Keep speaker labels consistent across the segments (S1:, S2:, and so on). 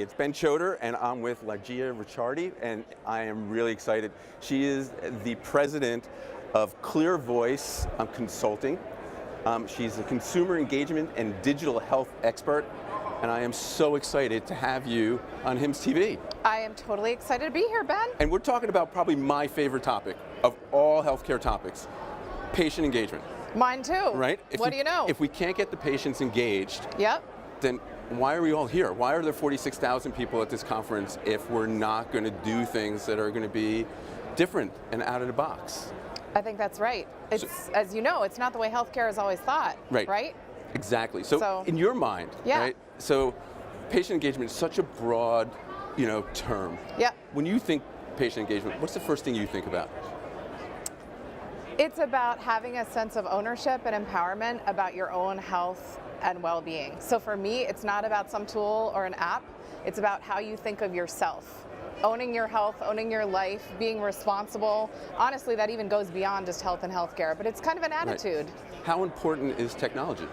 S1: it's Ben Choder, and I'm with Lygeia Ricciardi, and I am really excited. She is the president of Clear Voice Consulting. She's a consumer engagement and digital health expert, and I am so excited to have you on HIMSS TV.
S2: I am totally excited to be here, Ben.
S1: And we're talking about probably my favorite topic of all healthcare topics, patient engagement.
S2: Mine too.
S1: Right?
S2: What do you know?
S1: If we can't get the patients engaged,
S2: yep.
S1: then why are we all here? Why are there 46,000 people at this conference if we're not going to do things that are going to be different and out of the box?
S2: I think that's right. It's, as you know, it's not the way healthcare is always thought, right?
S1: Exactly. So in your mind, right? So patient engagement is such a broad, term.
S2: Yeah.
S1: When you think patient engagement, what's the first thing you think about?
S2: It's about having a sense of ownership and empowerment about your own health and well-being. So for me, it's not about some tool or an app. It's about how you think of yourself. Owning your health, owning your life, being responsible. Honestly, that even goes beyond just health and healthcare, but it's kind of an attitude.
S1: Right. How important is technology?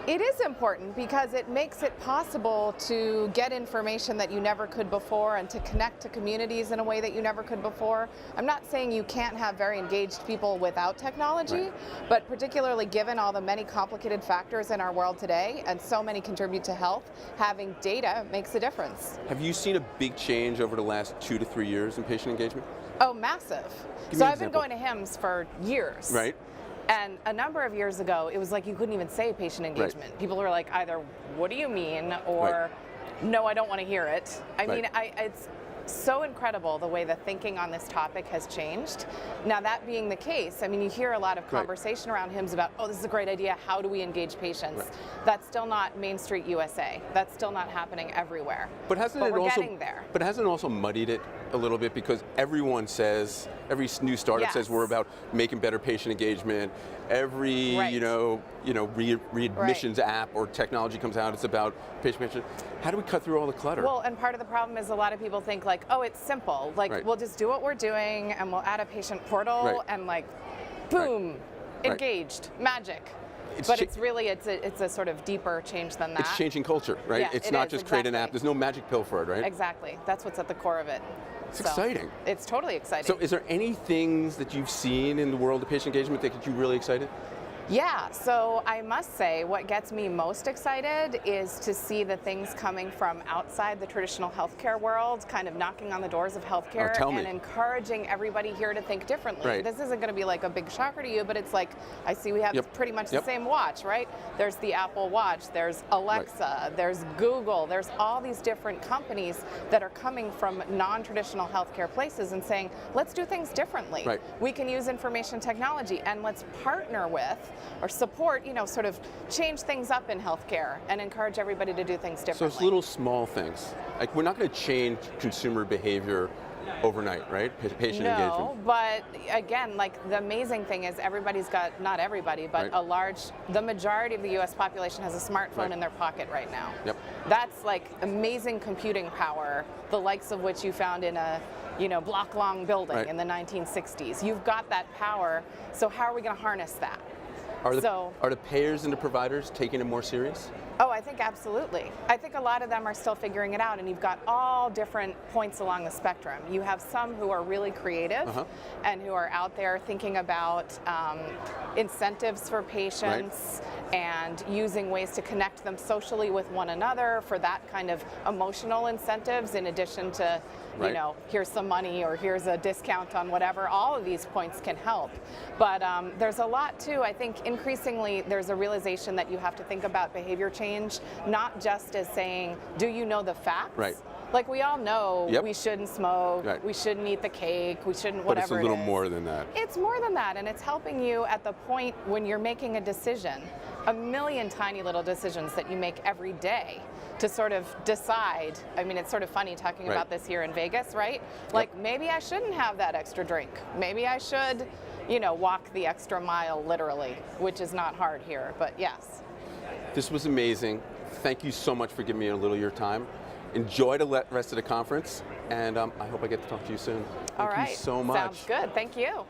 S2: It is important because it makes it possible to get information that you never could before and to connect to communities in a way that you never could before. I'm not saying you can't have very engaged people without technology, but particularly given all the many complicated factors in our world today, and so many contribute to health, having data makes a difference.
S1: Have you seen a big change over the last 2 to 3 years in patient engagement?
S2: Oh, massive. So I've been going to HIMSS for years.
S1: Right.
S2: And a number of years ago, it was like you couldn't even say patient engagement.
S1: Right.
S2: People were like, either, what do you mean? Or, no, I don't want to hear it. I mean, it's so incredible the way the thinking on this topic has changed. Now, that being the case, I mean, you hear a lot of conversation around HIMSS about, oh, this is a great idea, how do we engage patients? That's still not Main Street USA. That's still not happening everywhere.
S1: But hasn't
S2: we're getting there.
S1: But hasn't it also muddied it a little bit, because everyone says, every new startup says we're about making better patient engagement. Every readmissions app or technology comes out, it's about patient engagement. How do we cut through all the clutter?
S2: Well, and part of the problem is a lot of people think like, oh, it's simple. Like, we'll just do what we're doing and we'll add a patient portal and like, boom, engaged, magic. But it's really, it's a sort of deeper change than that.
S1: It's changing culture, right?
S2: Yeah,
S1: it's not just create an app. There's no magic pill for it, right?
S2: Exactly. That's what's at the core of it.
S1: It's exciting.
S2: It's totally exciting.
S1: So is there any things that you've seen in the world of patient engagement that get you really excited?
S2: Yeah, so I must say what gets me most excited is to see the things coming from outside the traditional healthcare world, kind of knocking on the doors of healthcare and encouraging everybody here to think differently. This isn't going to be like a big shocker to you, but it's like, I see we have pretty much the same watch, right? There's the Apple Watch, there's Alexa, there's Google, there's all these different companies that are coming from non-traditional healthcare places and saying, let's do things differently. We can use information technology and let's partner with or support, sort of change things up in healthcare and encourage everybody to do things differently.
S1: So it's little small things. Like, we're not going to change consumer behavior overnight, right? Patient engagement.
S2: No, but again, like, the amazing thing is everybody's got, not everybody, but the majority of the US population has a smartphone in their pocket right now. That's like amazing computing power, the likes of which you found in a block-long building in the 1960s. You've got that power, so how are we going to harness that?
S1: Are the payers and the providers taking it more serious?
S2: Oh, I think absolutely. I think a lot of them are still figuring it out, and you've got all different points along the spectrum. You have some who are really creative and who are out there thinking about incentives for patients and using ways to connect them socially with one another for that kind of emotional incentives, in addition to, here's some money or here's a discount on whatever. All of these points can help. But there's a lot too. I think increasingly there's a realization that you have to think about behavior change, not just as saying, do you know the facts? Like, we all know we shouldn't smoke, we shouldn't eat the cake, we shouldn't whatever it is.
S1: But it's a little more than that.
S2: It's more than that, and it's helping you at the point when you're making a decision, a million tiny little decisions that you make every day to sort of decide. I mean, it's sort of funny talking about this here in Vegas, right? Like, maybe I shouldn't have that extra drink. Maybe I should, walk the extra mile, literally, which is not hard here, but yes.
S1: This was amazing. Thank you so much for giving me a little of your time. Enjoy the rest of the conference, and I hope I get to talk to you soon. Thank you so much.
S2: Sounds good. Thank you.